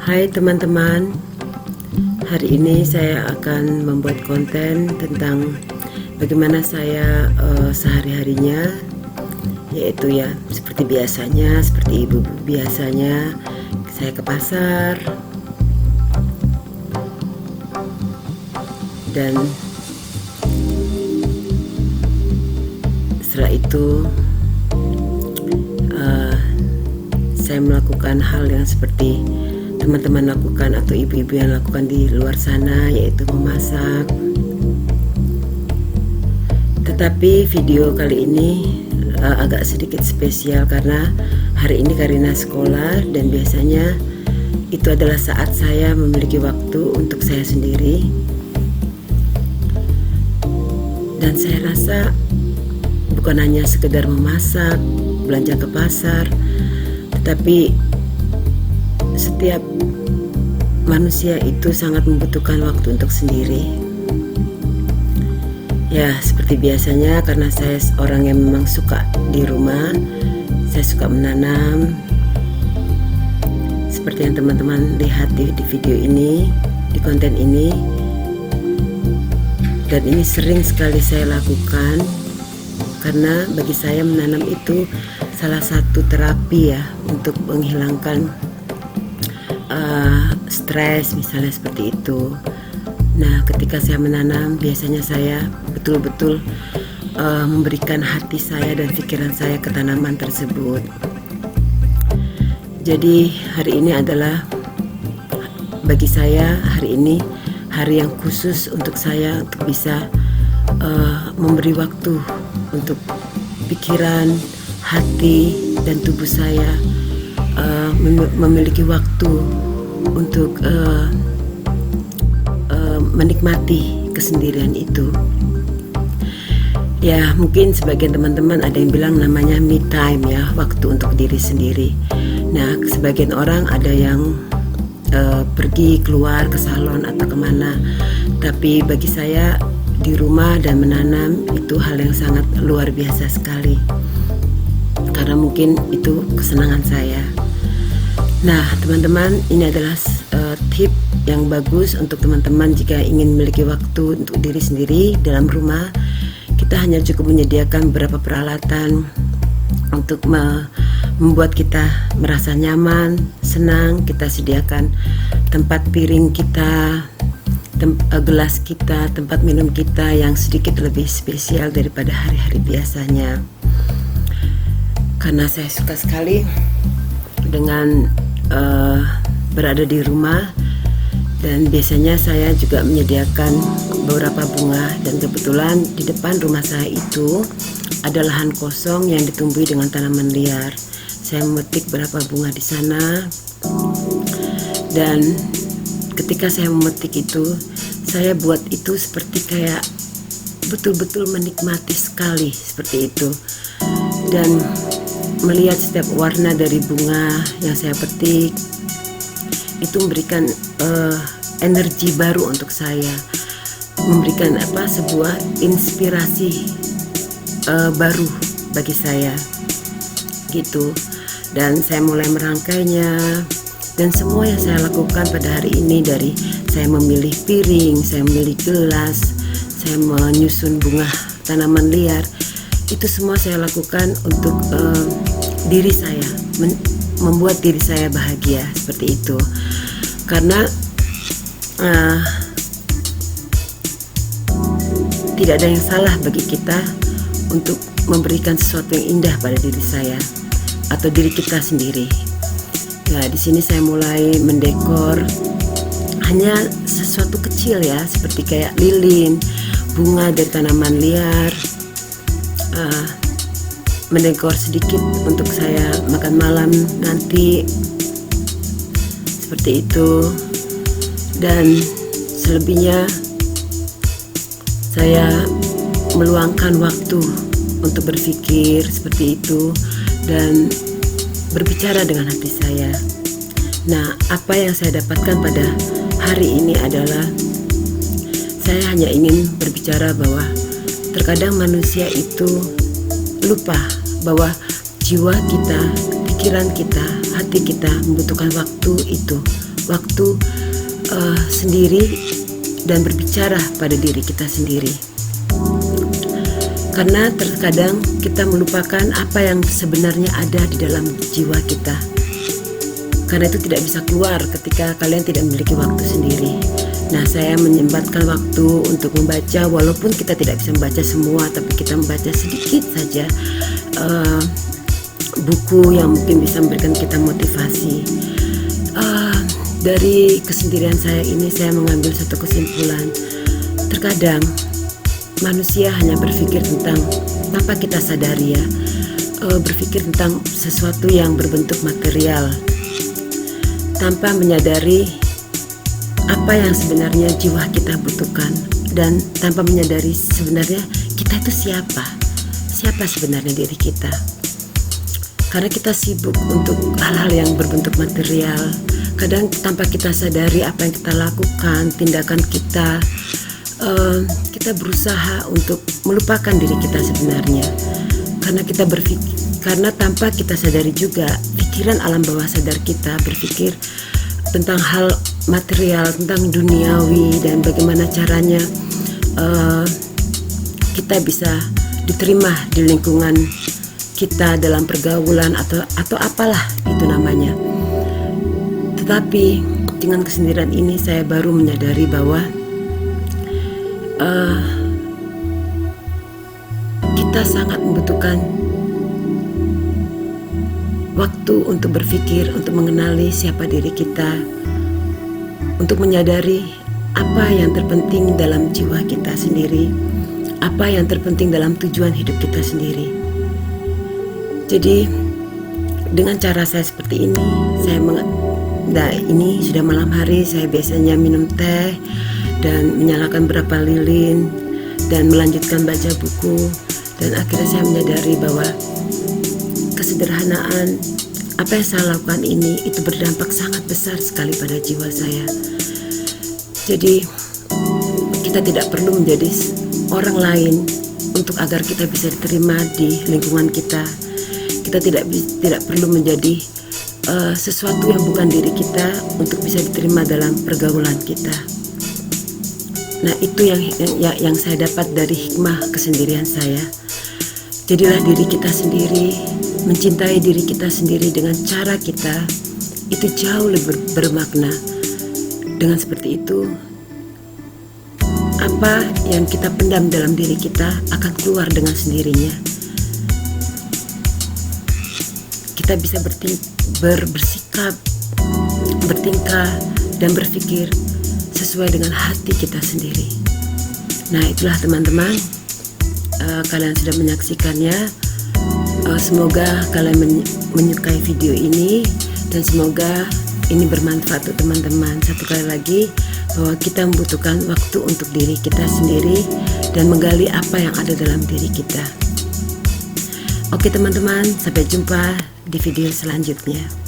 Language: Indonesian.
Hai teman-teman, hari ini saya akan membuat konten tentang bagaimana saya sehari-harinya, yaitu ya seperti biasanya, seperti ibu biasanya, saya ke pasar dan setelah itu saya melakukan hal yang seperti teman-teman lakukan atau ibu-ibu yang lakukan di luar sana, yaitu memasak. Tetapi video kali ini agak sedikit spesial karena hari ini Karina sekolah dan biasanya itu adalah saat saya memiliki waktu untuk saya sendiri. Dan saya rasa bukan hanya sekedar memasak, belanja ke pasar, tetapi setiap manusia itu sangat membutuhkan waktu untuk sendiri. Ya, seperti biasanya karena saya orang yang memang suka di rumah, saya suka menanam. Seperti yang teman-teman lihat di video ini, di konten ini. Dan ini sering sekali saya lakukan karena bagi saya menanam itu salah satu terapi ya untuk menghilangkan stres misalnya seperti itu. Nah, ketika saya menanam biasanya saya betul-betul memberikan hati saya dan pikiran saya ke tanaman tersebut. Jadi hari ini adalah bagi saya hari ini hari yang khusus untuk saya untuk bisa memberi waktu untuk pikiran, hati, dan tubuh saya memiliki waktu untuk menikmati kesendirian itu. Ya, mungkin sebagian teman-teman ada yang bilang namanya me time ya, waktu untuk diri sendiri. Nah, sebagian orang ada yang pergi keluar ke salon atau kemana. Tapi bagi saya di rumah dan menanam itu hal yang sangat luar biasa sekali. Karena mungkin itu kesenangan saya. Nah, teman-teman, ini adalah tip yang bagus untuk teman-teman jika ingin memiliki waktu untuk diri sendiri dalam rumah. Kita hanya cukup menyediakan beberapa peralatan untuk membuat kita merasa nyaman, senang. Kita sediakan tempat piring kita, gelas kita, tempat minum kita yang sedikit lebih spesial daripada hari-hari biasanya. Karena saya suka sekali dengan berada di rumah, dan biasanya saya juga menyediakan beberapa bunga, dan kebetulan di depan rumah saya itu ada lahan kosong yang ditumbuhi dengan tanaman liar. Saya memetik beberapa bunga di sana, dan ketika saya memetik itu, saya buat itu seperti kayak betul-betul menikmati sekali seperti itu, dan melihat setiap warna dari bunga yang saya petik itu memberikan energi baru untuk saya, memberikan sebuah inspirasi baru bagi saya gitu. Dan saya mulai merangkainya, dan semua yang saya lakukan pada hari ini, dari saya memilih piring, saya memilih gelas, saya menyusun bunga tanaman liar, itu semua saya lakukan untuk diri saya, membuat diri saya bahagia seperti itu. Karena tidak ada yang salah bagi kita untuk memberikan sesuatu yang indah pada diri saya atau diri kita sendiri. Nah, di sini saya mulai mendekor hanya sesuatu kecil ya, seperti kayak lilin, bunga dari tanaman liar, mendekor sedikit untuk saya makan malam nanti seperti itu. Dan selebihnya saya meluangkan waktu untuk berpikir seperti itu dan berbicara dengan hati saya. Nah, apa yang saya dapatkan pada hari ini adalah saya hanya ingin berbicara bahwa terkadang manusia itu lupa bahwa jiwa kita, pikiran kita, hati kita membutuhkan waktu itu waktu sendiri dan berbicara pada diri kita sendiri. Karena terkadang kita melupakan apa yang sebenarnya ada di dalam jiwa kita. Karena itu tidak bisa keluar ketika kalian tidak memiliki waktu sendiri. Nah, saya menyempatkan waktu untuk membaca, walaupun kita tidak bisa membaca semua, tapi kita membaca sedikit saja buku yang mungkin bisa memberikan kita motivasi. Dari kesendirian saya ini, saya mengambil satu kesimpulan. Terkadang manusia hanya berpikir tentang, tanpa kita sadari ya, berpikir tentang sesuatu yang berbentuk material, tanpa menyadari apa yang sebenarnya jiwa kita butuhkan, dan tanpa menyadari sebenarnya kita itu siapa sebenarnya diri kita. Karena kita sibuk untuk hal-hal yang berbentuk material, kadang tanpa kita sadari apa yang kita lakukan, tindakan kita, kita berusaha untuk melupakan diri kita sebenarnya. Karena tanpa kita sadari juga, pikiran alam bawah sadar kita berpikir tentang hal material, tentang duniawi, dan bagaimana caranya kita bisa diterima di lingkungan kita dalam pergaulan atau apalah itu namanya. Tetapi dengan kesendirian ini saya baru menyadari bahwa kita sangat membutuhkan waktu untuk berpikir, untuk mengenali siapa diri kita, untuk menyadari apa yang terpenting dalam jiwa kita sendiri, apa yang terpenting dalam tujuan hidup kita sendiri. Jadi dengan cara saya seperti ini, ini sudah malam hari, saya biasanya minum teh dan menyalakan beberapa lilin dan melanjutkan baca buku, dan akhirnya saya menyadari bahwa kesederhanaan apa yang saya lakukan ini itu berdampak sangat besar sekali pada jiwa saya. Jadi kita tidak perlu menjadi orang lain untuk agar kita bisa diterima di lingkungan kita. Kita tidak perlu menjadi sesuatu yang bukan diri kita untuk bisa diterima dalam pergaulan kita. Nah, itu yang saya dapat dari hikmah kesendirian saya. Jadilah diri kita sendiri, mencintai diri kita sendiri dengan cara kita, itu jauh lebih bermakna. Dengan seperti itu, apa yang kita pendam dalam diri kita akan keluar dengan sendirinya. Kita bisa bersikap, bertingkah, dan berpikir sesuai dengan hati kita sendiri. Nah, itulah teman-teman, kalian sudah menyaksikannya. Semoga kalian menyukai video ini, dan semoga ini bermanfaat untuk teman-teman. Satu kali lagi, bahwa kita membutuhkan waktu untuk diri kita sendiri dan menggali apa yang ada dalam diri kita. Oke teman-teman, sampai jumpa di video selanjutnya.